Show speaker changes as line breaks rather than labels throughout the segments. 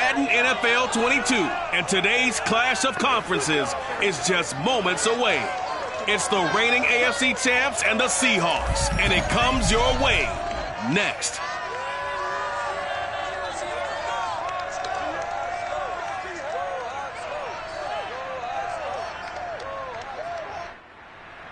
Madden NFL 22, and today's clash of conferences is just moments away. It's the reigning AFC champs and the Seahawks, and it comes your way next.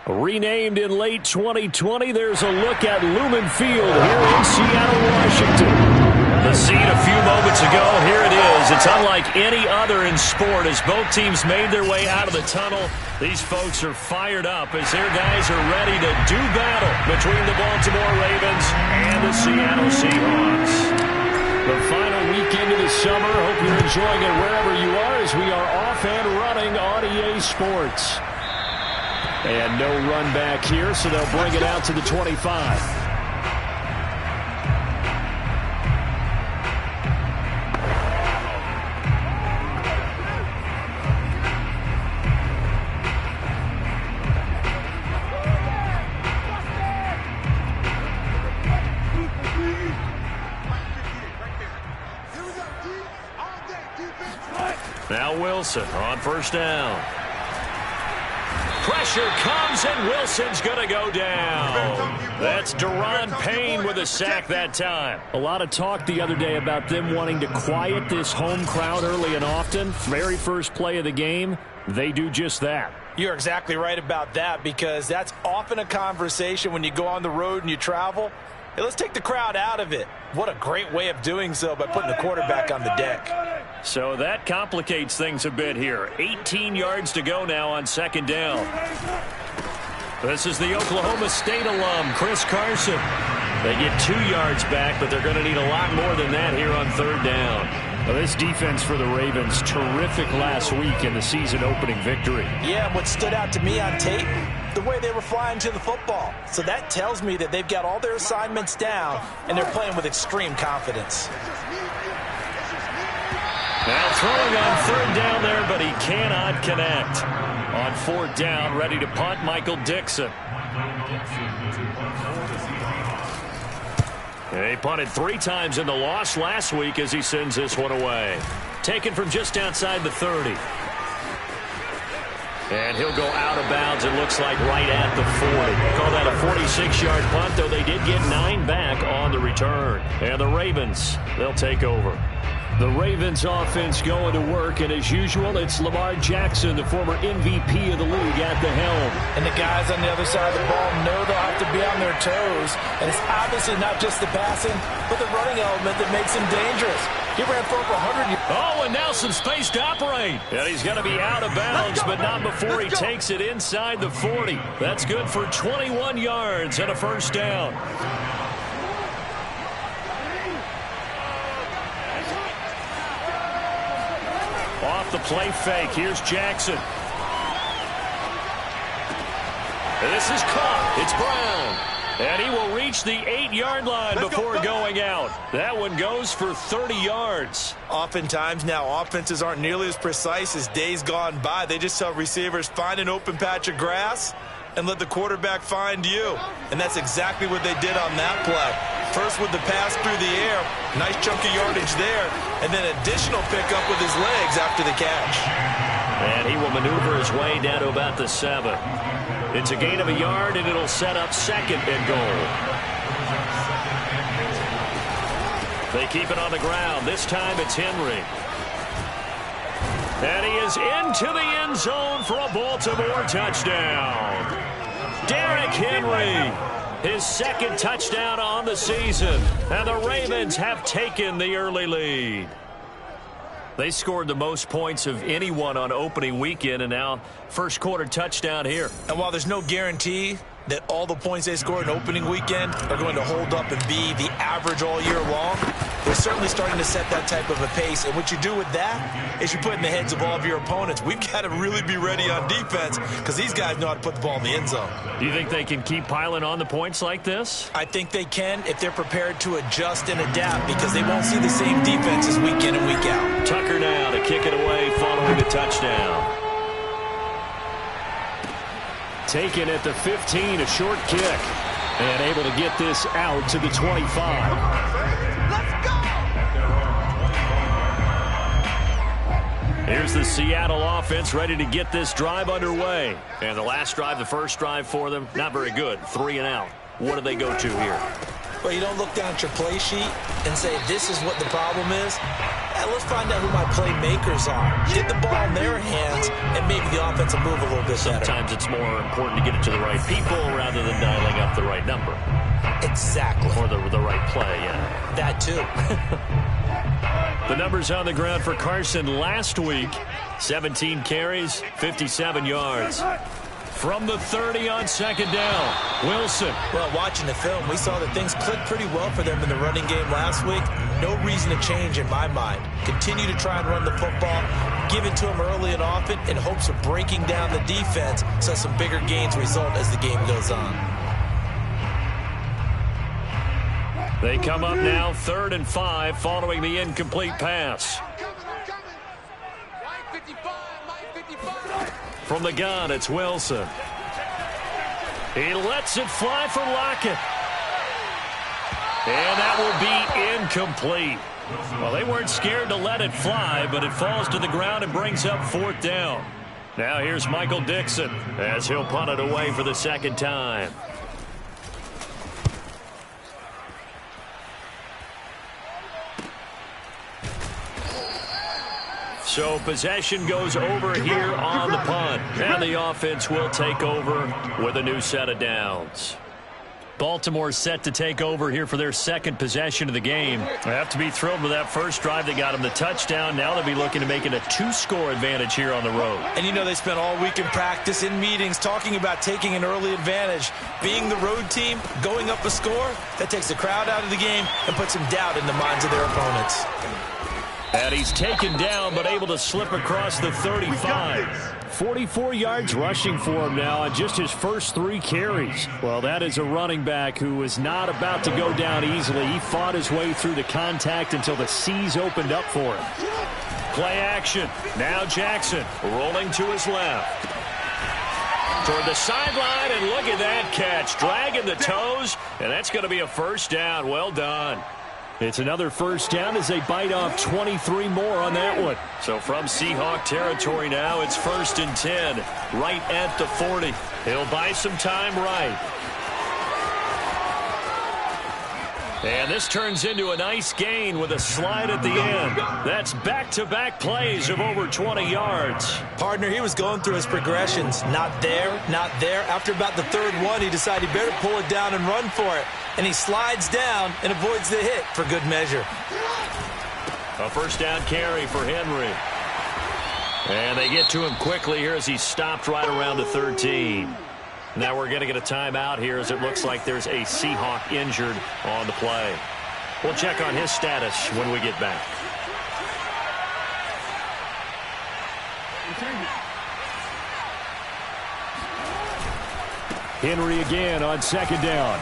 Renamed in late 2020, there's a look at Lumen Field here in Seattle, Washington. The scene a few moments ago, here it is. It's unlike any other in sport as both teams made their way out of the tunnel. These folks are fired up as their guys are ready to do battle between the Baltimore Ravens and the Seattle Seahawks. The final weekend of the summer. Hope you're enjoying it wherever you are as we are off and running on EA Sports. And no run back here, so they'll bring it out to the 25. Now Wilson on first down. Pressure comes, and Wilson's going to go down. That's Daron Payne with a sack that time. A lot of talk the other day about them wanting to quiet this home crowd early and often. Very first play of the game, they do just that.
You're exactly right about that, because that's often a conversation when you go on the road and you travel. Hey, let's take the crowd out of it. What a great way of doing so by putting the quarterback on the deck.
So that complicates things a bit here. 18 yards to go now on second down. This is the Oklahoma State alum, Chris Carson. They get 2 yards back, but they're going to need a lot more than that here on third down. Well, this defense for the Ravens, terrific last week in the season opening victory.
Yeah, what stood out to me on tape, the way they were flying to the football. So that tells me that they've got all their assignments down, and they're playing with extreme confidence.
Now throwing on third down there, but he cannot connect. On fourth down, ready to punt, Michael Dixon. He punted 3 times in the loss last week as he sends this one away. Taken from just outside the 30. And he'll go out of bounds, it looks like right at the 40. Call that a 46-yard punt, though they did get 9 back on the return. And the Ravens, they'll take over. The Ravens offense going to work, and as usual, it's Lamar Jackson, the former MVP of the league, at the helm.
And the guys on the other side of the ball know they'll have to be on their toes. And it's obviously not just the passing, but the running element that makes him dangerous. He ran for over 100 yards.
Oh, and now some space to operate. And he's going to be out of bounds, but not before he takes it inside the 40. That's good for 21 yards and a first down. Off the play fake, here's Jackson. This is caught. It's Brown. And he will reach the 8-yard line before going out. That one goes for 30 yards.
Oftentimes now offenses aren't nearly as precise as days gone by. They just tell receivers, find an open patch of grass and let the quarterback find you. And that's exactly what they did on that play. First with the pass through the air, nice chunky yardage there, and then additional pickup with his legs after the catch.
And he will maneuver his way down to about the 7. It's a gain of a yard, and it'll set up second and goal. They keep it on the ground. This time it's Henry. And he is into the end zone for a Baltimore touchdown. Derrick Henry, his second touchdown on the season. And the Ravens have taken the early lead. They scored the most points of anyone on opening weekend, and now first quarter touchdown here.
And while there's no guarantee that all the points they score in opening weekend are going to hold up and be the average all year long, they're certainly starting to set that type of a pace. And what you do with that is you put in the heads of all of your opponents, we've got to really be ready on defense because these guys know how to put the ball in the end zone.
Do you think they can keep piling on the points like this?
I think they can if they're prepared to adjust and adapt, because they won't see the same defenses week in and week out.
Tucker now to kick it away following the touchdown. Taken at the 15, a short kick. And able to get this out to the 25. Here's the Seattle offense ready to get this drive underway. And the last drive, the first drive for them, not very good. 3 and out. What do they go to here?
Well, you don't look down at your play sheet and say, this is what the problem is. Let's find out who my playmakers are. Get the ball in their hands, and maybe the offense will move a little bit better.
Sometimes it's more important to get it to the right people rather than dialing up the right number.
Exactly.
Or the right play, yeah.
That too.
The numbers on the ground for Carson last week. 17 carries, 57 yards. From the 30 on second down, Wilson.
Well, watching the film, we saw that things clicked pretty well for them in the running game last week. No reason to change in my mind. Continue to try and run the football, give it to them early and often in hopes of breaking down the defense so some bigger gains result as the game goes on.
They come up now 3rd and 5 following the incomplete pass. From the gun, it's Wilson. He lets it fly for Lockett. And that will be incomplete. Well, they weren't scared to let it fly, but it falls to the ground and brings up 4th down. Now here's Michael Dixon as he'll punt it away for the second time. So possession goes over here on the punt. And the offense will take over with a new set of downs. Baltimore set to take over here for their second possession of the game. They have to be thrilled with that first drive that got them the touchdown. Now they'll be looking to make it a 2-score advantage here on the road.
And you know they spent all week in practice, in meetings, talking about taking an early advantage. Being the road team, going up a score, that takes the crowd out of the game and puts some doubt in the minds of their opponents.
And he's taken down, but able to slip across the 35. 44 yards rushing for him now on just his first 3 carries. Well, that is a running back who is not about to go down easily. He fought his way through the contact until the seas opened up for him. Play action. Now Jackson rolling to his left. Toward the sideline, and look at that catch. Dragging the toes, and that's going to be a first down. Well done. It's another first down as they bite off 23 more on that one. So from Seahawk territory now, it's 1st and 10, right at the 40. He'll buy some time right. And this turns into a nice gain with a slide at the end. That's back-to-back plays of over 20 yards.
Partner, he was going through his progressions. Not there, not there. After about the 3rd one, he decided he better pull it down and run for it. And he slides down and avoids the hit for good measure.
A first down carry for Henry. And they get to him quickly here as he stopped right around the 13. Now we're going to get a timeout here as it looks like there's a Seahawk injured on the play. We'll check on his status when we get back. Henry again on second down.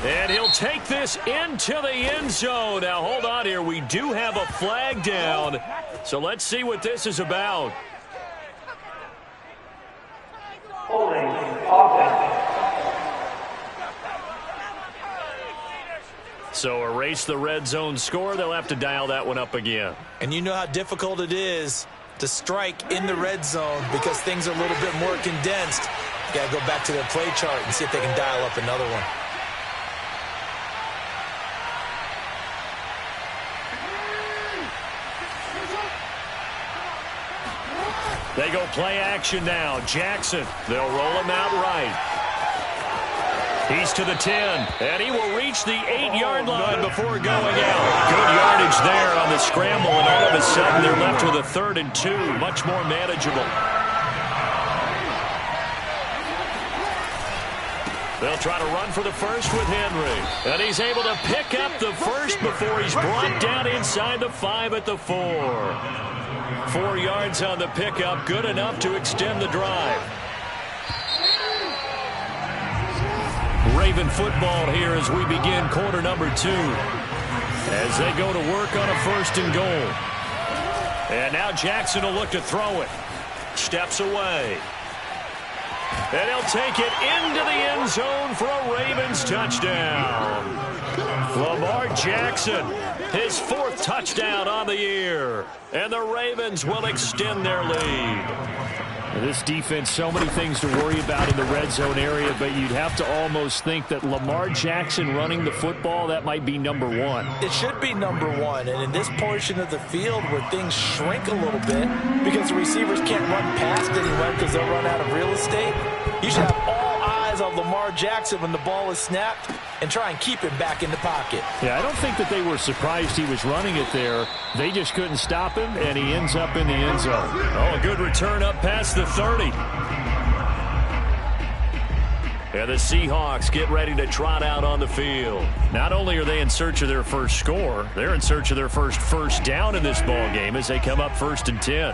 And he'll take this into the end zone. Now, hold on here. We do have a flag down. So let's see what this is about.
Holding offense.
So erase the red zone score. They'll have to dial that one up again.
And you know how difficult it is to strike in the red zone because things are a little bit more condensed. You got to go back to their play chart and see if they can dial up another one.
They go play action now. Jackson, they'll roll him out right. He's to the 10, and he will reach the 8-yard line before going out. Good yardage there on the scramble, and all of a sudden they're left with a 3rd and 2, much more manageable. They'll try to run for the first with Henry, and he's able to pick up the first before he's brought down inside the 5 at the 4. 4 yards on the pickup, good enough to extend the drive. Raven football here as we begin quarter number 2. As they go to work on a 1st and goal. And now Jackson will look to throw it. Steps away. And he'll take it into the end zone for a Ravens touchdown. Lamar Jackson, his 4th touchdown on the year. And the Ravens will extend their lead. This defense, so many things to worry about in the red zone area, but you'd have to almost think that Lamar Jackson running the football, that might be number 1.
It should be number 1, and in this portion of the field where things shrink a little bit because the receivers can't run past anyone because they'll run out of real estate, you should have all eyes on Lamar Jackson when the ball is snapped and try and keep him back in the pocket.
Yeah, I don't think that they were surprised he was running it there. They just couldn't stop him, and he ends up in the end zone. Oh, a good return up past the 30. And the Seahawks get ready to trot out on the field. Not only are they in search of their first score, they're in search of their first down in this ball game as they come up 1st and 10.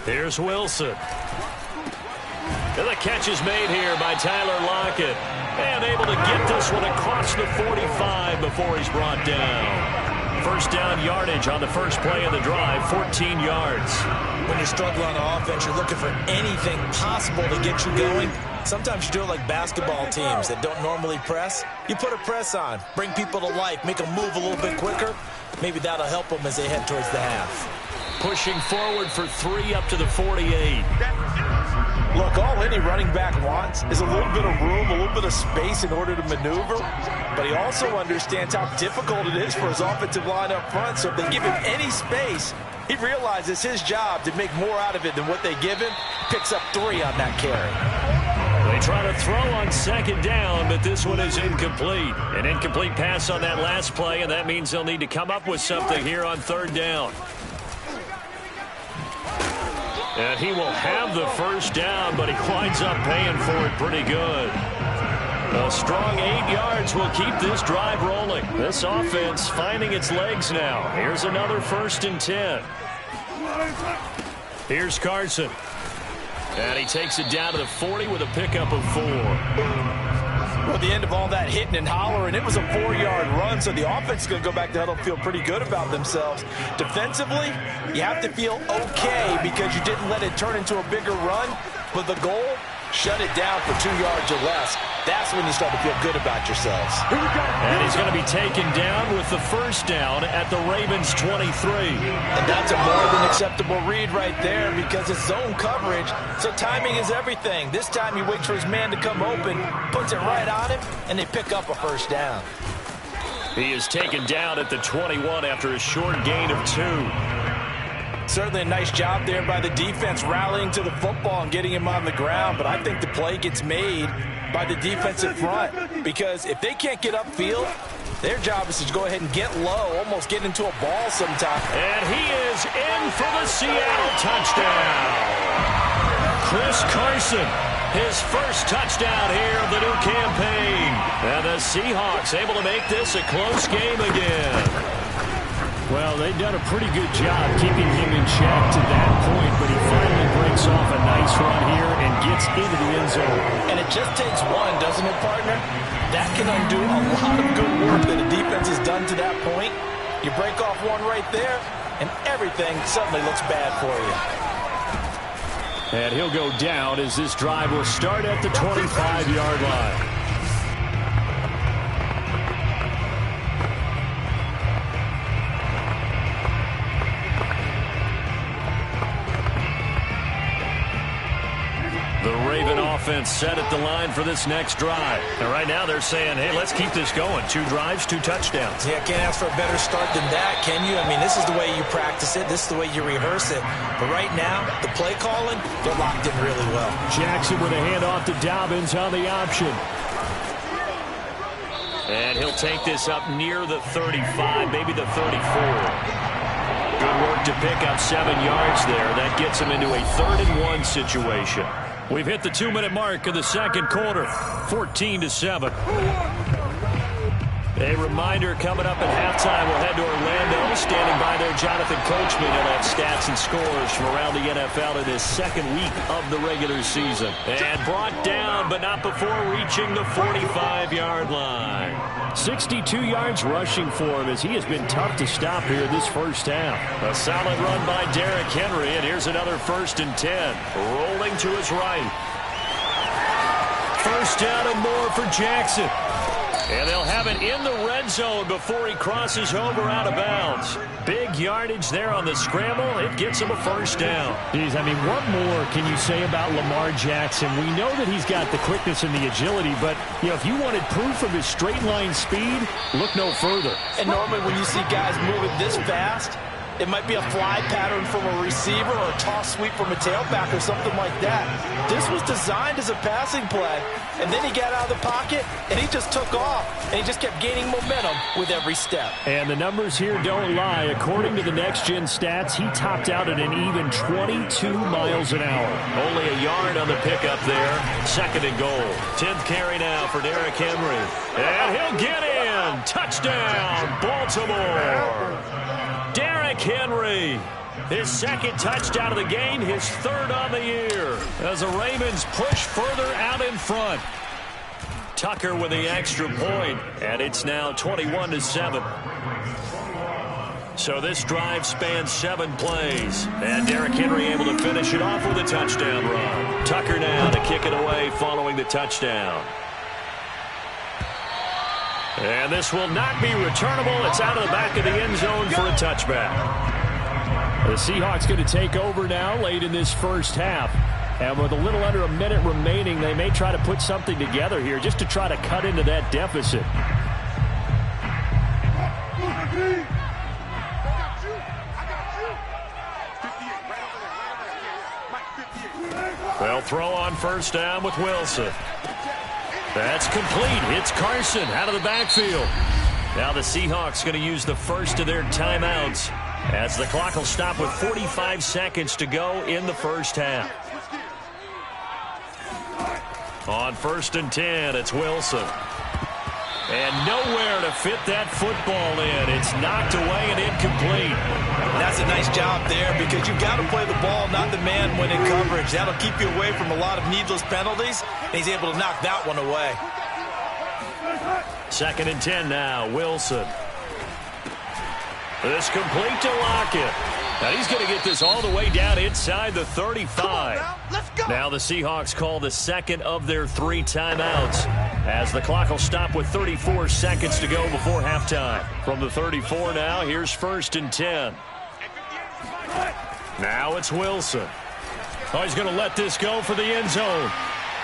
Here's Wilson. And the catch is made here by Tyler Lockett. And able to get this one across the 45 before he's brought down. First down yardage on the first play of the drive, 14 yards.
When you're struggling on offense, you're looking for anything possible to get you going. Sometimes you do it like basketball teams that don't normally press. You put a press on, bring people to life, make them move a little bit quicker. Maybe that'll help them as they head towards the half.
Pushing forward for 3 up to the 48.
Look, all any running back wants is a little bit of room, a little bit of space in order to maneuver. But he also understands how difficult it is for his offensive line up front. So if they give him any space, he realizes his job to make more out of it than what they give him. Picks up 3 on that carry.
They try to throw on 2nd down, but this one is incomplete. An incomplete pass on that last play, and that means they'll need to come up with something here on 3rd down. And he will have the first down, but he winds up paying for it pretty good. A strong 8 yards will keep this drive rolling. This offense finding its legs now. Here's another 1st and 10. Here's Carson. And he takes it down to the 40 with a pickup of 4.
Well, at the end of all that hitting and hollering, it was a 4-yard run, so the offense is going to go back to huddle and feel pretty good about themselves. Defensively, you have to feel okay because you didn't let it turn into a bigger run, but the goal, shut it down for 2 yards or less. That's when you start to feel good about yourselves.
And he's going to be taken down with the first down at the Ravens 23.
And that's a more than acceptable read right there because it's zone coverage, so timing is everything. This time he waits for his man to come open, puts it right on him, and they pick up a first down.
He is taken down at the 21 after a short gain of 2.
Certainly a nice job there by the defense rallying to the football and getting him on the ground, but I think the play gets made by the defensive front because if they can't get upfield, their job is to go ahead and get low, almost get into a ball sometime.
And he is in for the Seattle touchdown. Chris Carson, his first touchdown here of the new campaign. And the Seahawks able to make this a close game again. Well, they've done a pretty good job keeping him in check to that point, but he finally breaks off a nice run here and gets into the end zone.
And it just takes one, doesn't it, partner? That can undo a lot of good work that the defense has done to that point. You break off one right there, and everything suddenly looks bad for you.
And he'll go down as this drive will start at the 25-yard line. The Raven offense set at the line for this next drive. And right now they're saying, hey, let's keep this going. 2 drives, 2 touchdowns.
Yeah, can't ask for a better start than that, can you? I mean, this is the way you practice it. This is the way you rehearse it. But right now, the play calling, they're locked in really well.
Jackson with a handoff to Dobbins on the option. And he'll take this up near the 35, maybe the 34. Good work to pick up 7 yards there. That gets him into a 3rd and 1 situation. We've hit the 2-minute mark of the second quarter, 14-7. A reminder coming up at halftime. We'll head to Orlando. Standing by there, Jonathan Coachman. He'll have stats and scores from around the NFL in his second week of the regular season. And brought down, but not before reaching the 45-yard line. 62 yards rushing for him as he has been tough to stop here this first half. A solid run by Derrick Henry, and here's another 1st and 10. Rolling to his right. First down and more for Jackson. And they'll have it in the red zone before he crosses over out of bounds. Big yardage there on the scramble. It gets him a first down.
Geez, I mean, what more can you say about Lamar Jackson? We know that he's got the quickness and the agility, but, you know, if you wanted proof of his straight line speed, look no further.
And normally when you see guys moving this fast, it might be a fly pattern from a receiver or a toss sweep from a tailback or something like that. This was designed as a passing play, and then he got out of the pocket, and he just took off, and he just kept gaining momentum with every step.
And the numbers here don't lie. According to the next-gen stats, he topped out at an even 22 miles an hour.
Only a yard on the pickup there. 2nd and goal. 10th carry now for Derrick Henry. And he'll get in. Touchdown, Baltimore. Derrick Henry, his 2nd touchdown of the game, his 3rd on the year, as the Ravens push further out in front. Tucker with the extra point, and it's now 21-7. So this drive spans 7 plays, and Derrick Henry able to finish it off with a touchdown run. Tucker now to kick it away following the touchdown. And this will not be returnable. It's out of the back of the end zone for a touchback.
The Seahawks going to take over now late in this first half. And with a little under a minute remaining, they may try to put something together here just to try to cut into that deficit.
They'll throw on first down with Wilson. That's complete. It's Carson out of the backfield. Now the Seahawks going to use the first of their timeouts as the clock will stop with 45 seconds to go in the first half. On 1st and 10, it's Wilson. And nowhere to fit that football in. It's knocked away and incomplete.
That's a nice job there because you've got to play the ball, not the man when in coverage. That'll keep you away from a lot of needless penalties, and he's able to knock that one away.
2nd and 10 now, Wilson. This complete to Lockett. Now he's going to get this all the way down inside the 35. Now the Seahawks call the 2nd of their 3 timeouts as the clock will stop with 34 seconds to go before halftime. From the 34 now, here's 1st and 10. Now it's Wilson. Oh, he's going to let this go for the end zone.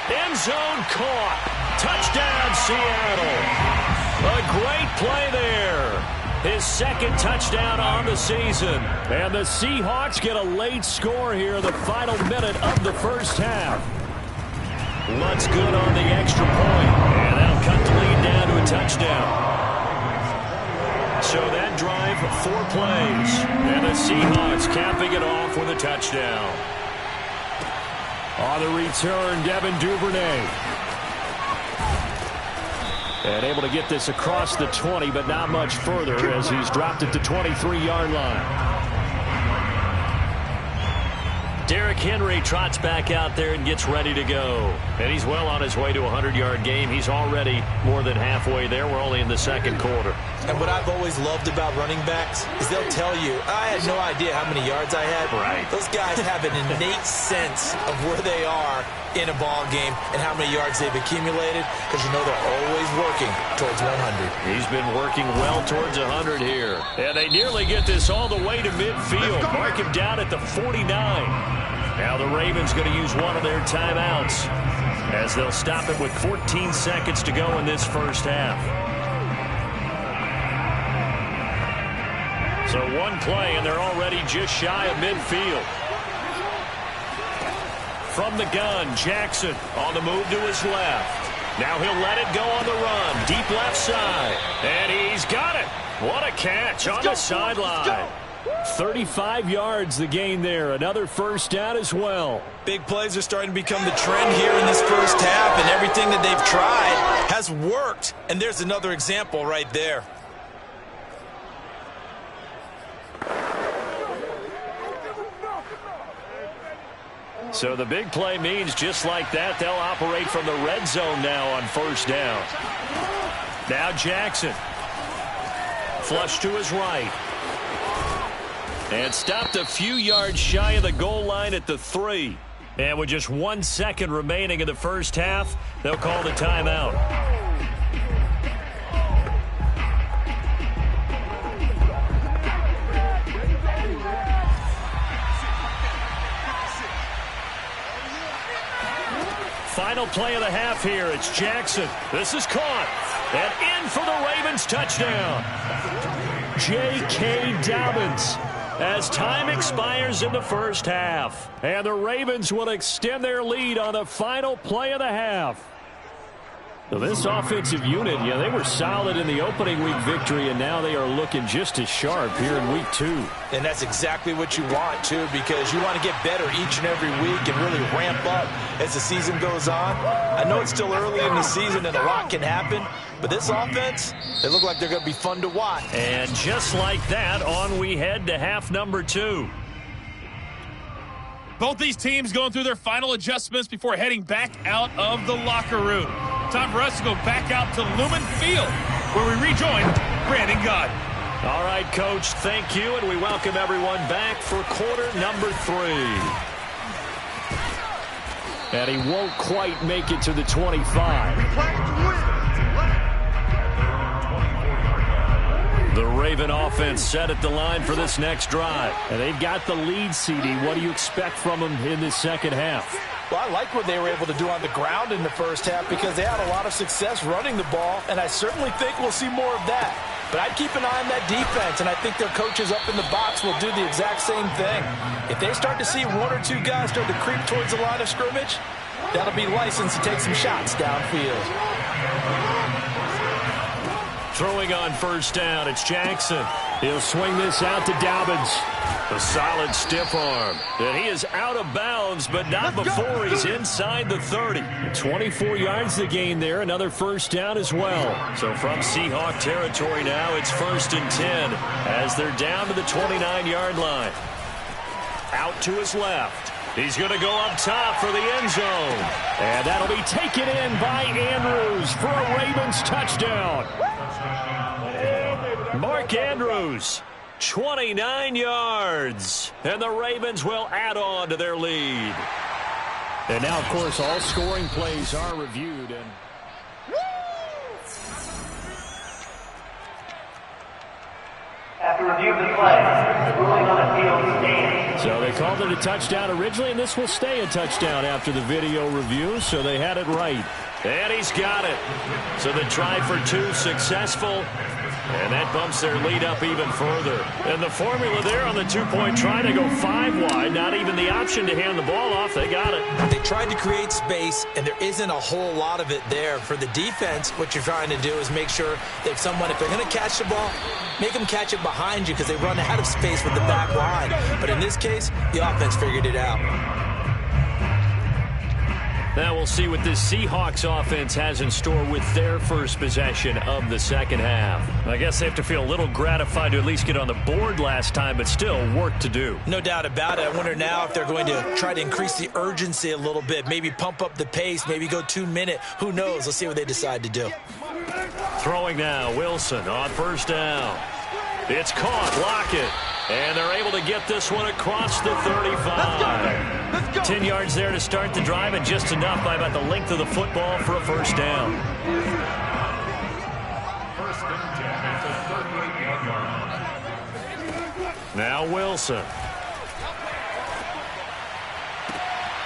End zone caught. Touchdown, Seattle. A great play there. His 2nd touchdown on the season.
And the Seahawks get a late score here in the final minute of the first half.
Lutt's good on the extra point. And that'll cut the lead down to a touchdown. So that drive, 4 plays. And the Seahawks capping it off with a touchdown.
On the return, Devin Duvernay. And able to get this across the 20, but not much further as he's dropped at the 23-yard line.
Derrick Henry trots back out there and gets ready to go. And he's well on his way to a 100-yard game. He's already more than halfway there. We're only in the 2nd quarter.
And what I've always loved about running backs is they'll tell you, I had no idea how many yards I had.
Right.
Those guys have an innate sense of where they are in a ball game and how many yards they've accumulated because you know they're always working towards 100.
He's been working well towards 100 here. And they nearly get this all the way to midfield. Mark him down at the 49. Now the Ravens going to use one of their timeouts as they'll stop it with 14 seconds to go in this first half. So 1 play, and they're already just shy of midfield. From the gun, Jackson on the move to his left. Now he'll let it go on the run. Deep left side. And he's got it. What a catch on the sideline.
35 yards the gain there. Another first down as well.
Big plays are starting to become the trend here in this first half, and everything that they've tried has worked. And there's another example right there.
So the big play means just like that, they'll operate from the red zone now on first down. Now Jackson. Flush to his right. And stopped a few yards shy of the goal line at the 3. And with just 1 second remaining in the first half, they'll call the timeout. Final play of the half here. It's Jackson. This is caught. And in for the Ravens touchdown. J.K. Dobbins. As time expires in the first half. And the Ravens will extend their lead on the final play of the half. So this offensive unit, they were solid in the opening week victory, and now they are looking just as sharp here in week 2.
And that's exactly what you want, too, because you want to get better each and every week and really ramp up as the season goes on. I know it's still early in the season and a lot can happen, but this offense, they look like they're going to be fun to watch.
And just like that, on we head to half number 2.
Both these teams going through their final adjustments before heading back out of the locker room. Time for us to go back out to Lumen Field, where we rejoin Brandon Gott.
All right, Coach, thank you, and we welcome everyone back for quarter number 3. And he won't quite make it to the 25. The Raven offense set at the line for this next drive. And they've got the lead, CD. What do you expect from them in this second half?
Well, I like what they were able to do on the ground in the first half because they had a lot of success running the ball, and I certainly think we'll see more of that. But I'd keep an eye on that defense, and I think their coaches up in the box will do the exact same thing. If they start to see 1 or 2 guys start to creep towards the line of scrimmage, that'll be licensed to take some shots downfield.
Throwing on first down, it's Jackson. He'll swing this out to Dobbins. A solid stiff arm. And he is out of bounds, but not before he's inside the 30. 24 yards the gain there. Another first down as well. So from Seahawk territory now, it's 1st and 10 as they're down to the 29-yard line. Out to his left. He's going to go up top for the end zone. And that'll be taken in by Andrews for a Ravens touchdown. Mark Andrews, 29 yards. And the Ravens will add on to their lead. And now, of course, all scoring plays are reviewed. And
After review of the play, ruling on the field stands.
so they called it a touchdown originally, and this will stay a touchdown after the video review, so they had it right. And he's got it. So the try for 2 successful. And that bumps their lead up even further. And the formula there on the 2-point try to go 5 wide. Not even the option to hand the ball off. They got it.
They tried to create space, and there isn't a whole lot of it there. For the defense, what you're trying to do is make sure that if they're going to catch the ball, make them catch it behind you because they run out of space with the back line. But in this case, the offense figured it out.
Now we'll see what this Seahawks offense has in store with their first possession of the second half. I guess they have to feel a little gratified to at least get on the board last time, but still work to do.
No doubt about it. I wonder now if they're going to try to increase the urgency a little bit, maybe pump up the pace, maybe go 2-minute. Who knows? Let's see what they decide to do.
Throwing now, Wilson on first down. It's caught, Lockett. And they're able to get this one across the 35. Let's go. 10 yards there to start the drive, and just enough by about the length of the football for a first down. Now Wilson.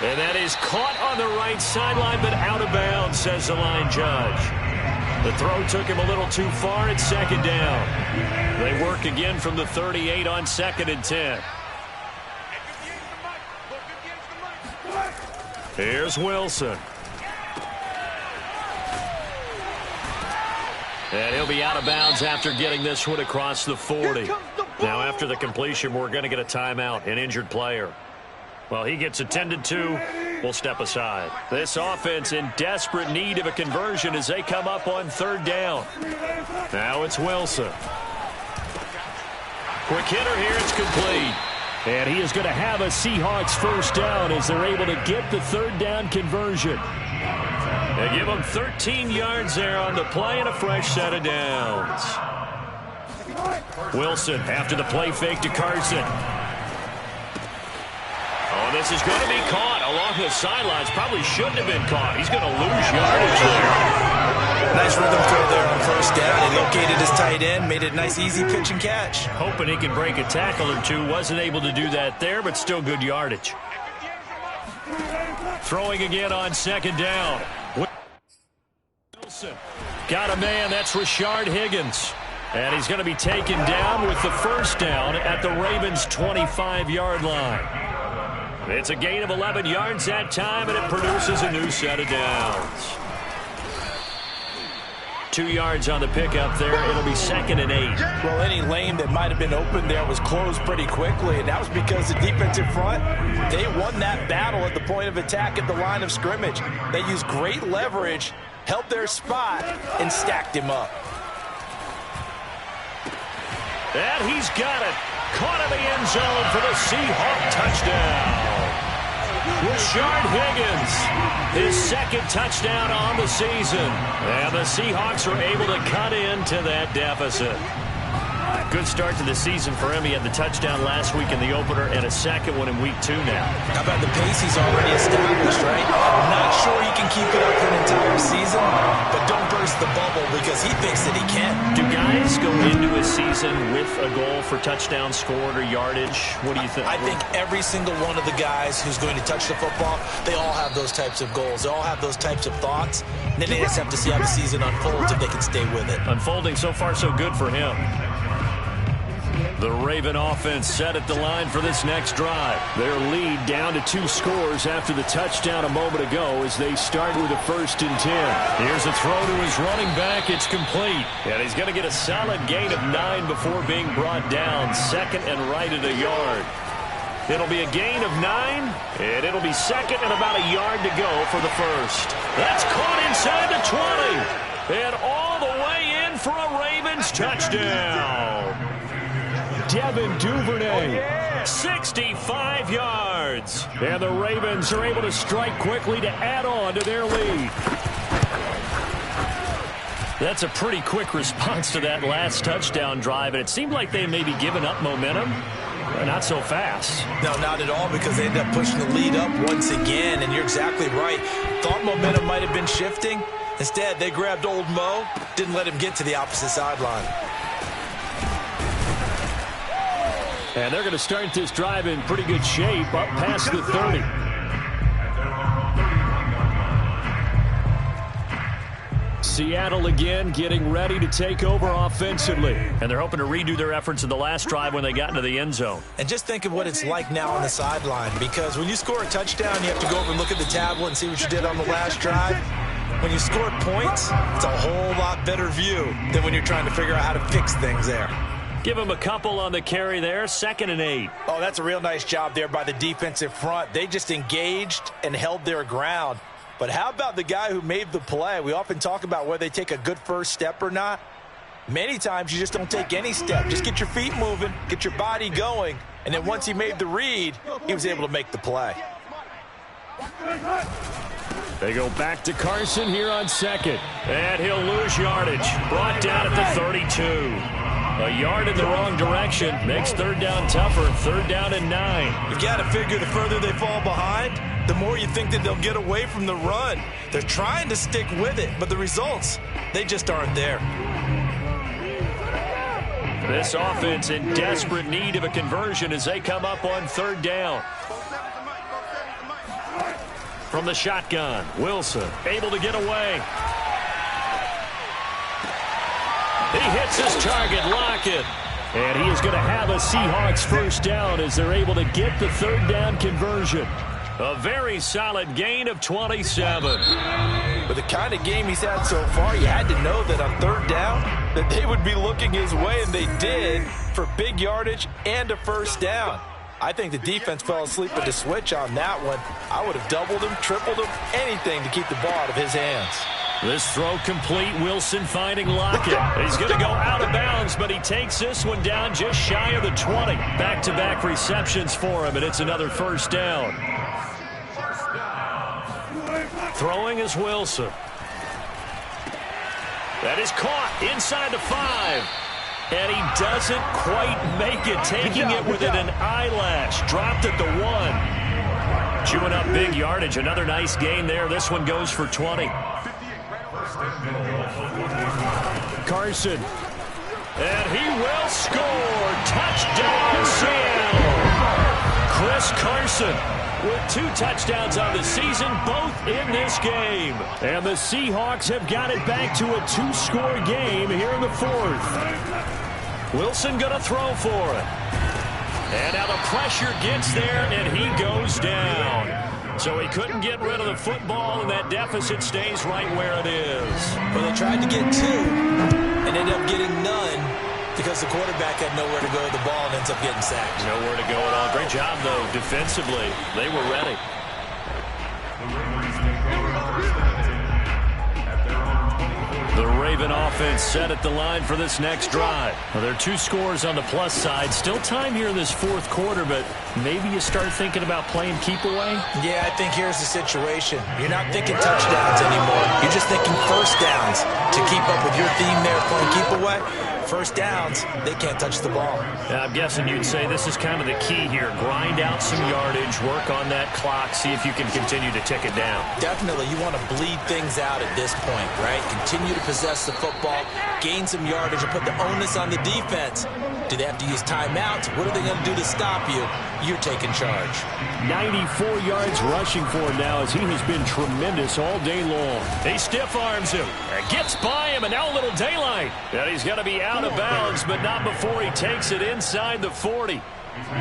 And that is caught on the right sideline, but out of bounds, says the line judge. The throw took him a little too far. It's second down. They work again from the 38 on 2nd and 10. Here's Wilson. And he'll be out of bounds after getting this one across the 40.
Now after the completion, we're going to get a timeout, an injured player. Well, he gets attended to. We'll step aside. This offense in desperate need of a conversion as they come up on third down. Now it's Wilson. Quick hitter here. It's complete. And he is going to have a Seahawks first down as they're able to get the third down conversion. They give him 13 yards there on the play and a fresh set of downs. Wilson after the play fake to Carson. Oh, this is going to be caught along the sidelines. Probably shouldn't have been caught. He's going to lose yardage there.
Nice rhythm throw there on first down. He located his tight end, made it a nice easy pitch and catch.
Hoping he could break a tackle or two. Wasn't able to do that there, but still good yardage. Throwing again on second down. Wilson got a man. That's Rashard Higgins. And he's going to be taken down with the first down at the Ravens' 25-yard line. It's a gain of 11 yards that time, and it produces a new set of downs. 2 yards on the pickup there. It'll be 2nd and 8.
Well, any lane that might have been open there was closed pretty quickly, and that was because the defensive front, they won that battle at the point of attack at the line of scrimmage. They used great leverage, held their spot, and stacked him up.
And he's got it. Caught in the end zone for the Seahawk touchdown. Rashard Higgins, his second touchdown on the season. And the Seahawks are able to cut into that deficit. Good start to the season for him. He had the touchdown last week in the opener and a second one in week 2 now.
How about the pace he's already established, right? Not sure he can keep it up for an entire season, but don't burst the bubble because he thinks that he can.
Do guys go into a season with a goal for touchdown scored or yardage? What do you think?
I think every single one of the guys who's going to touch the football, they all have those types of goals. They all have those types of thoughts. And then they just have to see how the season unfolds if they can stay with it.
Unfolding so far so good for him. The Raven offense set at the line for this next drive. Their lead down to 2 scores after the touchdown a moment ago as they start with a 1st and 10. Here's a throw to his running back. It's complete. And he's going to get a solid gain of 9 before being brought down. 2nd and right at a yard. It'll be a gain of 9, and it'll be 2nd and about a yard to go for the first. That's caught inside the 20. And all the way in for a Ravens touchdown. Devin Duvernay, 65 yards. And the Ravens are able to strike quickly to add on to their lead. That's a pretty quick response to that last touchdown drive, and it seemed like they may be giving up momentum. Not so fast.
No, not at all, because they end up pushing the lead up once again, and you're exactly right. Thought momentum might have been shifting. Instead, they grabbed old Mo, didn't let him get to the opposite sideline.
And they're going to start this drive in pretty good shape up past the 30. Seattle again getting ready to take over offensively. And they're hoping to redo their efforts in the last drive when they got into the end zone.
And just think of what it's like now on the sideline, because when you score a touchdown, you have to go over and look at the tablet and see what you did on the last drive. When you score points, it's a whole lot better view than when you're trying to figure out how to fix things there.
Give him a couple on the carry there. 2nd and 8.
Oh, that's a real nice job there by the defensive front. They just engaged and held their ground. But how about the guy who made the play? We often talk about whether they take a good first step or not. Many times you just don't take any step. Just get your feet moving, get your body going. And then once he made the read, he was able to make the play.
They go back to Carson here on 2nd. And he'll lose yardage. Brought down at the 32. A yard in the wrong direction makes 3rd down tougher. 3rd down and 9.
You got to figure the further they fall behind, the more you think that they'll get away from the run. They're trying to stick with it, but the results, they just aren't there.
This offense in desperate need of a conversion as they come up on 3rd down. From the shotgun, Wilson able to get away. He hits his target, Lockett. And he is going to have a Seahawks first down as they're able to get the 3rd down conversion. A very solid gain of 27.
With the kind of game he's had so far, you had to know that on third down that they would be looking his way, and they did, for big yardage and a first down. I think the defense fell asleep at the switch on that one. I would have doubled him, tripled him, anything to keep the ball out of his hands.
This throw complete. Wilson finding Lockett. He's going to go out of bounds, but he takes this one down just shy of the 20. Back-to-back receptions for him, and it's another first down. Throwing is Wilson. That is caught inside the 5. And he doesn't quite make it, taking it within an eyelash. Dropped at the 1. Chewing up big yardage. Another nice gain there. This one goes for 20. Carson. And he will score. Touchdown, Seattle. Chris Carson with 2 touchdowns on the season, both in this game. And the Seahawks have got it back to a 2-score game here in the 4th. Wilson going to throw for it. And now the pressure gets there, and he goes down. So he couldn't get rid of the football, and that deficit stays right where it is.
Well, they tried to get 2 and ended up getting none because the quarterback had nowhere to go with the ball and ends up getting sacked.
Nowhere to go at all. Great job, though, defensively. They were ready. The Raven offense set at the line for this next drive. Well, there are 2 scores on the plus side. Still time here in this 4th quarter, but maybe you start thinking about playing keep away?
Yeah, I think here's the situation. You're not thinking touchdowns anymore. You're just thinking first downs. To keep up with your theme there, playing keep away, first downs, they can't touch the ball.
I'm guessing you'd say this is kind of the key here. Grind out some yardage, work on that clock, see if you can continue to tick it down.
Definitely, you want to bleed things out at this point, right? Continue to possess the football, gain some yardage, and put the onus on the defense. Do they have to use timeouts? What are they going to do to stop you? You're taking charge.
94 yards rushing for him now as he has been tremendous all day long. He stiff arms him. Gets by him, and now a little daylight. And he's going to be out of bounds, but not before he takes it inside the 40.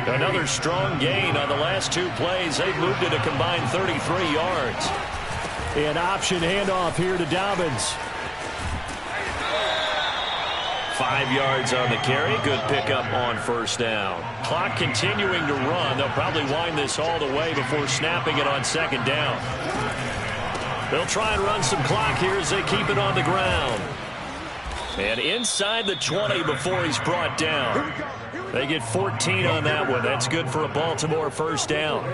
Another strong gain on the last 2 plays. They've moved it a combined 33 yards. An option handoff here to Dobbins. 5 yards on the carry. Good pickup on first down. Clock continuing to run. They'll probably wind this all the way before snapping it on second down. They'll try and run some clock here as they keep it on the ground. And inside the 20 before he's brought down. They get 14 on that one. That's good for a Baltimore first down.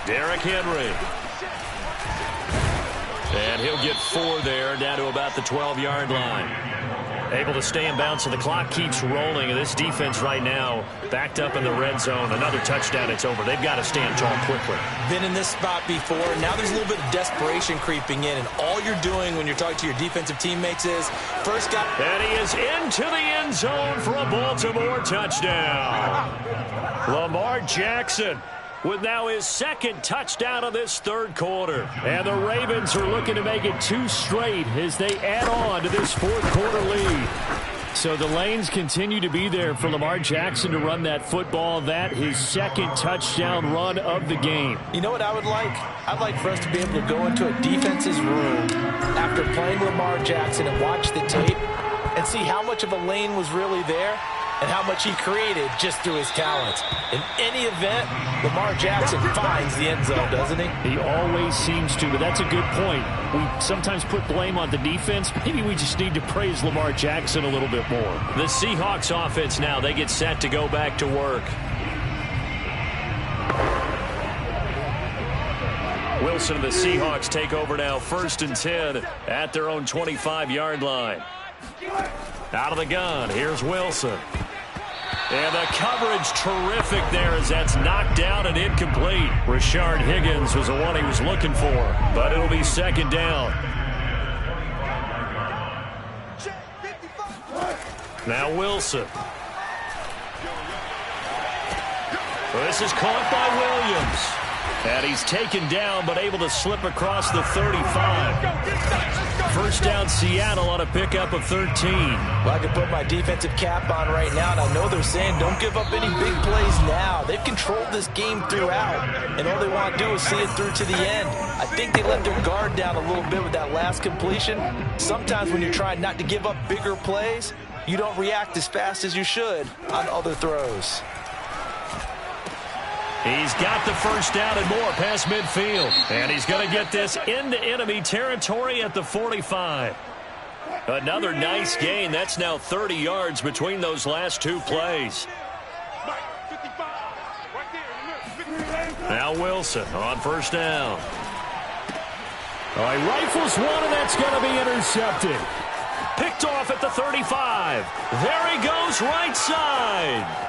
Derrick Henry. And he'll get 4 there, down to about the 12-yard line. Able to stay in bounds, so the clock keeps rolling. And this defense right now backed up in the red zone. Another touchdown, it's over. They've got to stand tall quickly.
Been in this spot before. Now there's a little bit of desperation creeping in. And all you're doing when you're talking to your defensive teammates is first guy.
And he is into the end zone for a Baltimore touchdown. Lamar Jackson with now his 2nd touchdown of this 3rd quarter. And the Ravens are looking to make it 2 straight as they add on to this 4th quarter lead. So the lanes continue to be there for Lamar Jackson to run that football. That his 2nd touchdown run of the game.
You know what I would like? I'd like for us to be able to go into a defense's room after playing Lamar Jackson and watch the tape and see how much of a lane was really there and how much he created just through his talents. In any event, Lamar Jackson finds the end zone, doesn't he?
He always seems to, but that's a good point. We sometimes put blame on the defense. Maybe we just need to praise Lamar Jackson a little bit more. The Seahawks offense now, they get set to go back to work. Wilson and the Seahawks take over now, 1st and 10 at their own 25-yard line. Out of the gun, here's Wilson. And the coverage terrific there as that's knocked down and incomplete. Rashard Higgins was the one he was looking for, but it'll be 2nd down. Now Wilson. Well, this is caught by Williams. And he's taken down but able to slip across the 35. First down, Seattle on a pickup of 13.
Well, I can put my defensive cap on right now, and I know they're saying don't give up any big plays now. They've controlled this game throughout, and all they want to do is see it through to the end. I think they let their guard down a little bit with that last completion. Sometimes when you're trying not to give up bigger plays, you don't react as fast as you should on other throws.
He's got the first down and more past midfield. And he's going to get this into enemy territory at the 45. Another nice gain. That's now 30 yards between those last two plays. Now Wilson on first down.
All right, rifles one, and that's going to be intercepted.
Picked off at the 35. There he goes right side.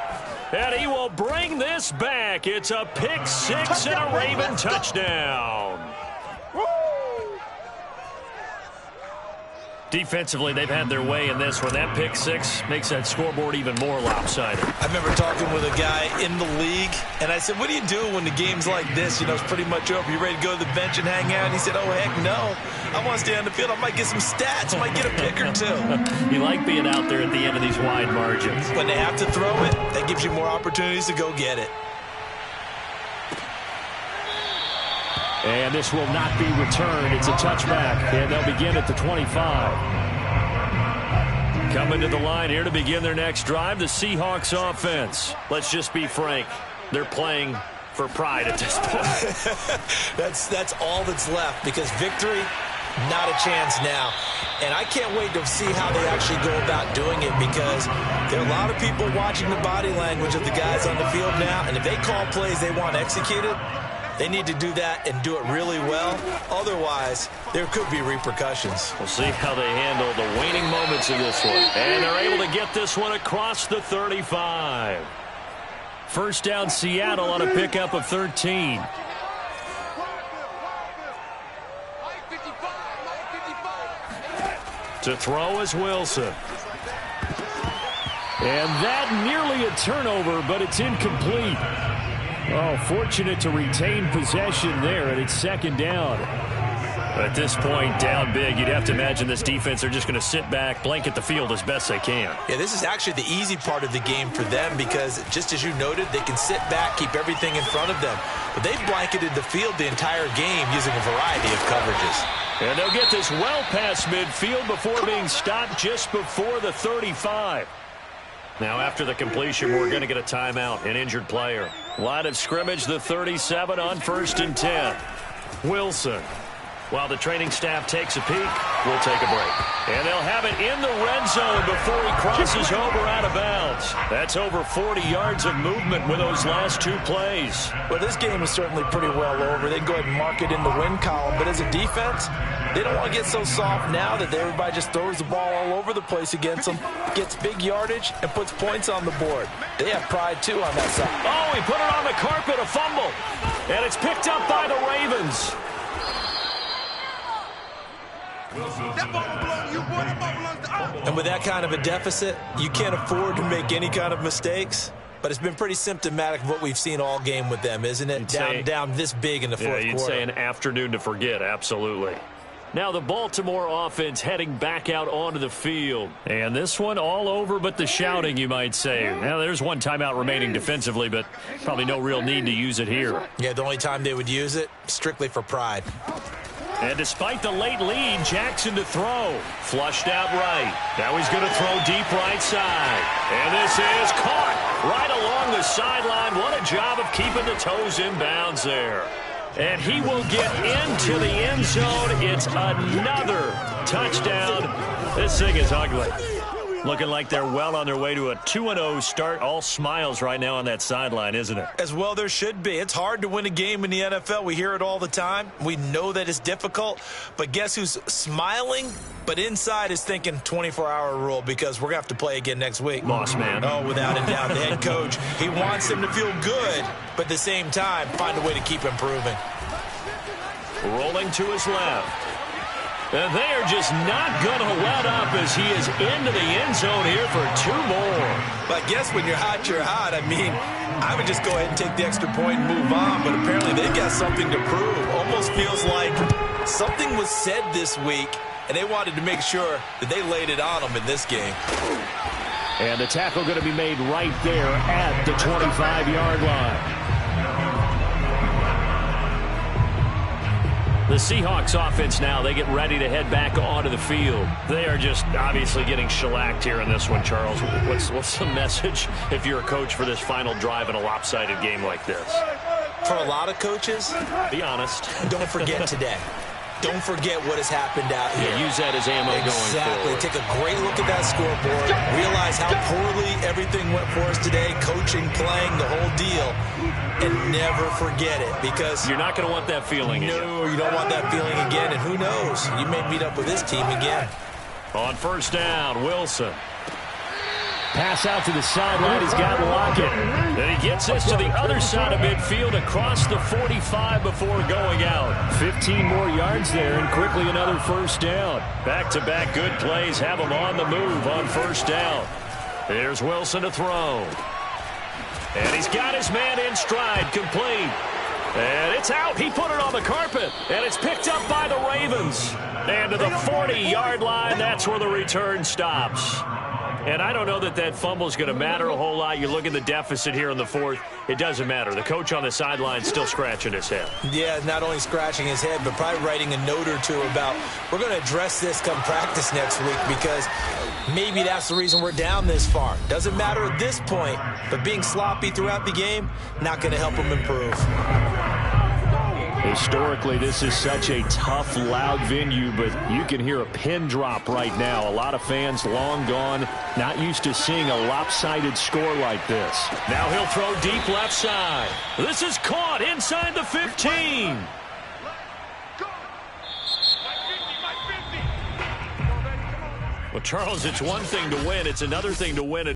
And he will bring this back. It's a pick six and a Raven touchdown. Defensively, they've had their way in this one. That pick six makes that scoreboard even more lopsided.
I remember talking with a guy in the league, and I said, what do you do when the game's like this? You know, it's pretty much over. You ready to go to the bench and hang out? And he said, oh, heck no. I want to stay on the field. I might get some stats. I might get a pick or two.
You like being out there at the end of these wide margins.
When they have to throw it, that gives you more opportunities to go get it.
And this will not be returned. It's a touchback, and they'll begin at the 25.
Coming to the line here to begin their next drive, the Seahawks offense. Let's just be frank. They're playing for pride at this point.
That's all that's left, because victory, not a chance now. And I can't wait to see how they actually go about doing it, because there are a lot of people watching the body language of the guys on the field now, and if they call plays they want executed, they need to do that and do it really well. Otherwise, there could be repercussions.
We'll see how they handle the waning moments of this one. And they're able to get this one across the 35. First down, Seattle on a pickup of 13. To throw is Wilson.
And that nearly a turnover, but it's incomplete. Oh, fortunate to retain possession there, and it's second down.
At this point, down big, you'd have to imagine this defense are just going to sit back, blanket the field as best they can.
Yeah, this is actually the easy part of the game for them, because just as you noted, they can sit back, keep everything in front of them. But they've blanketed the field the entire game using a variety of coverages.
And they'll get this well past midfield before being stopped just before the 35. Now, after the completion, we're going to get a timeout, an injured player. Line of scrimmage, the 37 on 1st and 10. Wilson. While the training staff takes a peek, we'll take a break. And they'll have it in the red zone before he crosses over out of bounds. That's over 40 yards of movement with those last two plays.
Well, this game is certainly pretty well over. They can go ahead and mark it in the win column. But as a defense, they don't want to get so soft now that everybody just throws the ball all over the place against them, gets big yardage, and puts points on the board. They have pride, too, on that side.
Oh, he put it on the carpet, a fumble. And it's picked up by the Ravens.
And with that kind of a deficit, you can't afford to make any kind of mistakes. But it's been pretty symptomatic of what we've seen all game with them, isn't it? Down this big in the fourth quarter.
You'd say an afternoon to forget, absolutely. Now the Baltimore offense heading back out onto the field. And this one all over but the shouting, you might say. Now there's one timeout remaining defensively, but probably no real need to use it here.
Yeah, the only time they would use it, strictly for pride.
And despite the late lead, Jackson to throw. Flushed out right. Now he's going to throw deep right side. And this is caught right along the sideline. What a job of keeping the toes in bounds there. And he will get into the end zone. It's another touchdown. This thing is ugly. Looking like they're well on their way to a 2-0 start. All smiles right now on that sideline, isn't it?
As well there should be. It's hard to win a game in the NFL. We hear it all the time. We know that it's difficult. But guess who's smiling? But inside is thinking 24-hour rule, because we're going to have to play again next week.
Boss man.
Oh, without a doubt. The head coach, he wants them to feel good, but at the same time, find a way to keep improving.
Rolling to his left. And they are just not going to let up as he is into the end zone here for two more.
But I guess when you're hot, you're hot. I mean, I would just go ahead and take the extra point and move on, but apparently they've got something to prove. Almost feels like something was said this week, and they wanted to make sure that they laid it on them in this game.
And the tackle going to be made right there at the 25-yard line. The Seahawks offense now, they get ready to head back onto the field. They are just obviously getting shellacked here in this one, Charles. What's the message if you're a coach for this final drive in a lopsided game like this?
For a lot of coaches,
be honest.
Don't forget today. Don't forget what has happened out here.
Yeah, use that as ammo going forward.
Exactly. Take a great look at that scoreboard. Realize how poorly everything went for us today. Coaching, playing, the whole deal. And never forget it, because
you're not going to want that feeling again.
No, you don't want that feeling again. And who knows? You may meet up with this team again.
On first down, Wilson. Pass out to the sideline. He's got Lockett. And he gets this to the other side of midfield across the 45 before going out. 15 more yards there, and quickly another first down. Back-to-back good plays have him on the move on first down. There's Wilson to throw. And he's got his man in stride, complete. And it's out. He put it on the carpet. And it's picked up by the Ravens. And to the 40-yard line, that's where the return stops. And I don't know that that fumble is going to matter a whole lot. You look at the deficit here in the fourth. It doesn't matter. The coach on the sideline still scratching his head.
Yeah, not only scratching his head, but probably writing a note or two about, we're going to address this come practice next week, because maybe that's the reason we're down this far. Doesn't matter at this point, but being sloppy throughout the game, not going to help him improve.
Historically, this is such a tough, loud venue, but you can hear a pin drop right now. A lot of fans long gone, not used to seeing a lopsided score like this. Now he'll throw deep left side. This is caught inside the 15. Well, Charles, it's one thing to win. It's another thing to win it.